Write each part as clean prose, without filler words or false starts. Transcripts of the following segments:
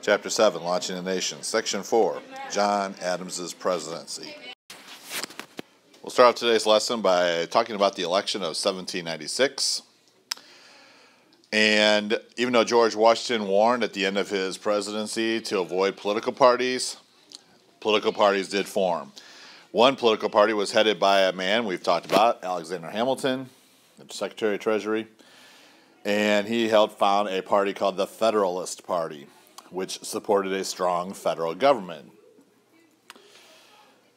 Chapter 7, Launching a Nation. Section 4, John Adams's Presidency. We'll start off today's lesson by talking about the election of 1796. And even though George Washington warned at the end of his presidency to avoid political parties did form. One political party was headed by a man we've talked about, Alexander Hamilton, the Secretary of Treasury, and he helped found a party called the Federalist Party, which supported a strong federal government.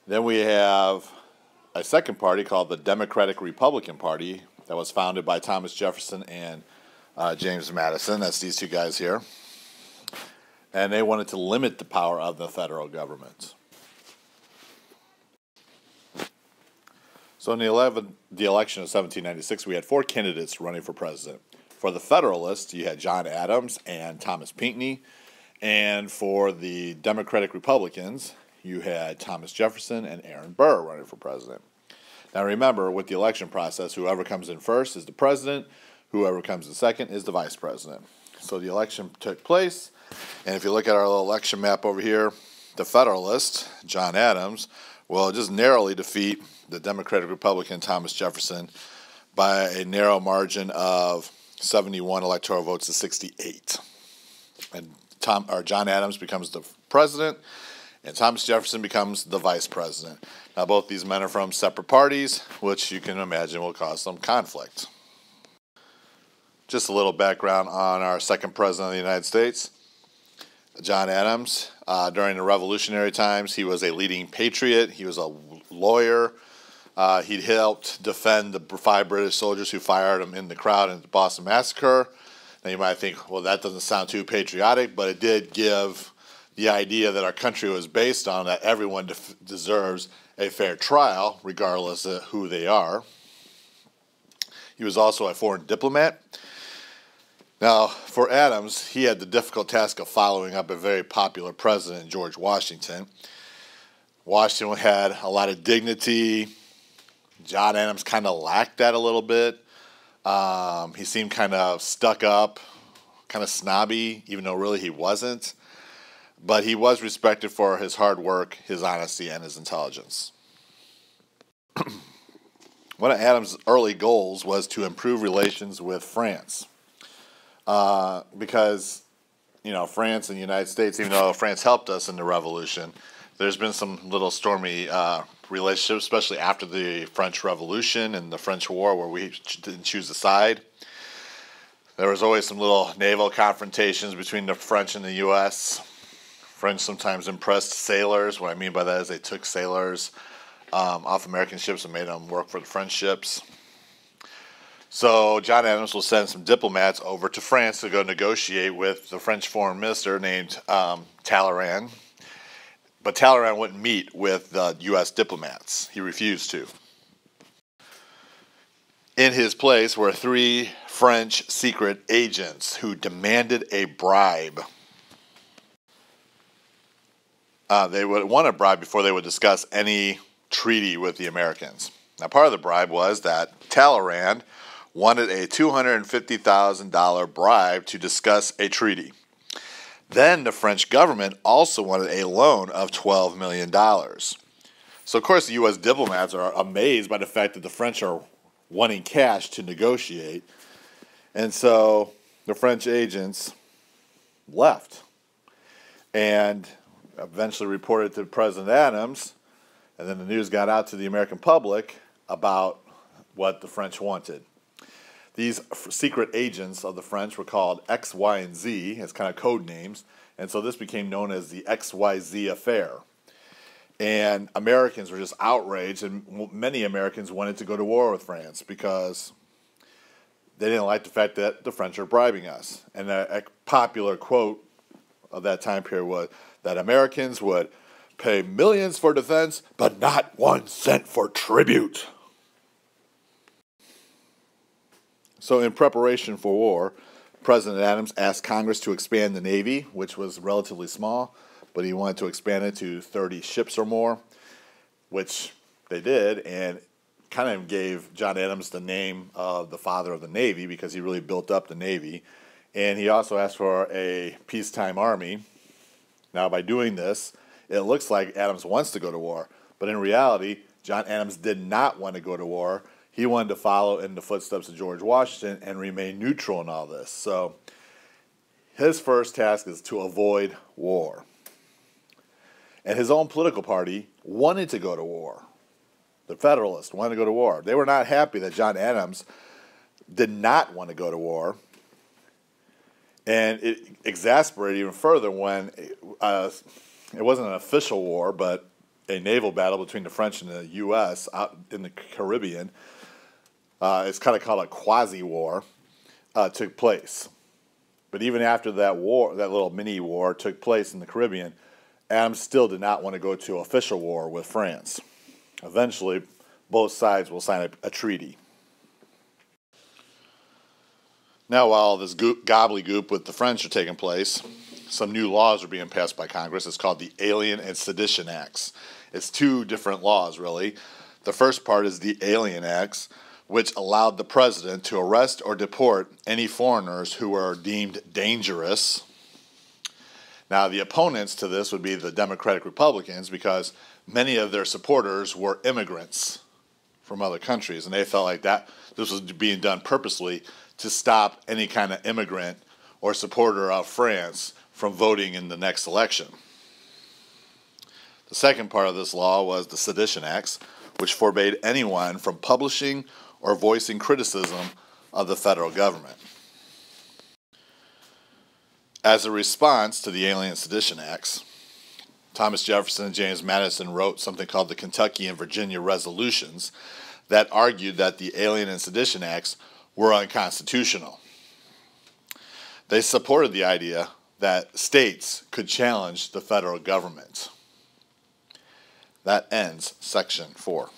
Then we have a second party called the Democratic Republican Party that was founded by Thomas Jefferson and James Madison. That's these two guys here. And they wanted to limit the power of the federal government. So in the election of 1796, we had four candidates running for president. For the Federalists, you had John Adams and Thomas Pinckney. And for the Democratic Republicans, you had Thomas Jefferson and Aaron Burr running for president. Now remember, with the election process, whoever comes in first is the president, whoever comes in second is the vice president. So the election took place, and if you look at our little election map over here, the Federalist, John Adams, will just narrowly defeat the Democratic Republican Thomas Jefferson by a narrow margin of 71 electoral votes to 68. And John Adams becomes the president, and Thomas Jefferson becomes the vice president. Now, both these men are from separate parties, which you can imagine will cause some conflict. Just a little background on our second president of the United States, John Adams. During the Revolutionary times, he was a leading patriot. He was a lawyer. He helped defend the 5 British soldiers who fired him in the crowd in the Boston Massacre. Now you might think, well, that doesn't sound too patriotic, but it did give the idea that our country was based on that everyone deserves a fair trial, regardless of who they are. He was also a foreign diplomat. Now, for Adams, he had the difficult task of following up a very popular president, George Washington. Washington had a lot of dignity. John Adams kind of lacked that a little bit. He seemed kind of stuck up, kind of snobby, even though really he wasn't. But he was respected for his hard work, his honesty, and his intelligence. One of Adams' early goals was to improve relations with France. Because, France and the United States, even though France helped us in the Revolution, there's been some little stormy relationships, especially after the French Revolution and the French War, where we didn't choose a side. There was always some little naval confrontations between the French and the U.S. French sometimes impressed sailors. What I mean by that is they took sailors off American ships and made them work for the French ships. So John Adams will send some diplomats over to France to go negotiate with the French foreign minister named Talleyrand. But Talleyrand wouldn't meet with the U.S. diplomats. He refused to. In his place were 3 French secret agents who demanded a bribe. They would want a bribe before they would discuss any treaty with the Americans. Now, part of the bribe was that Talleyrand wanted a $250,000 bribe to discuss a treaty. Then the French government also wanted a loan of $12 million. So, of course, the U.S. diplomats are amazed by the fact that the French are wanting cash to negotiate. And so the French agents left and eventually reported to President Adams, and then the news got out to the American public about what the French wanted. These secret agents of the French were called X, Y, and Z as kind of code names, and so this became known as the XYZ Affair. And Americans were just outraged, and many Americans wanted to go to war with France because they didn't like the fact that the French are bribing us. And a popular quote of that time period was that Americans would pay millions for defense, but not 1 cent for tribute. So in preparation for war, President Adams asked Congress to expand the Navy, which was relatively small, but he wanted to expand it to 30 ships or more, which they did, and kind of gave John Adams the name of the father of the Navy because he really built up the Navy. And he also asked for a peacetime army, Now, by doing this, it looks like Adams wants to go to war, but in reality, John Adams did not want to go to war. He wanted to follow in the footsteps of George Washington and remain neutral in all this. So his first task is to avoid war. And his own political party wanted to go to war. The Federalists wanted to go to war. They were not happy that John Adams did not want to go to war. And it exasperated even further when it wasn't an official war, but a naval battle between the French and the U.S. out in the Caribbean. It's kind of called a quasi-war, took place. But even after that war, that little mini-war took place in the Caribbean, Adams still did not want to go to official war with France. Eventually, both sides will sign a treaty. Now, while this gobbledygook with the French are taking place, some new laws are being passed by Congress. It's called the Alien and Sedition Acts. It's two different laws, really. The first part is the Alien Acts, which allowed the president to arrest or deport any foreigners who were deemed dangerous. Now, the opponents to this would be the Democratic Republicans, because many of their supporters were immigrants from other countries, and they felt like that this was being done purposely to stop any kind of immigrant or supporter of France from voting in the next election. The second part of this law was the Sedition Acts, which forbade anyone from publishing or voicing criticism of the federal government. As a response to the Alien and Sedition Acts, Thomas Jefferson and James Madison wrote something called the Kentucky and Virginia Resolutions that argued that the Alien and Sedition Acts were unconstitutional. They supported the idea that states could challenge the federal government. That ends Section 4.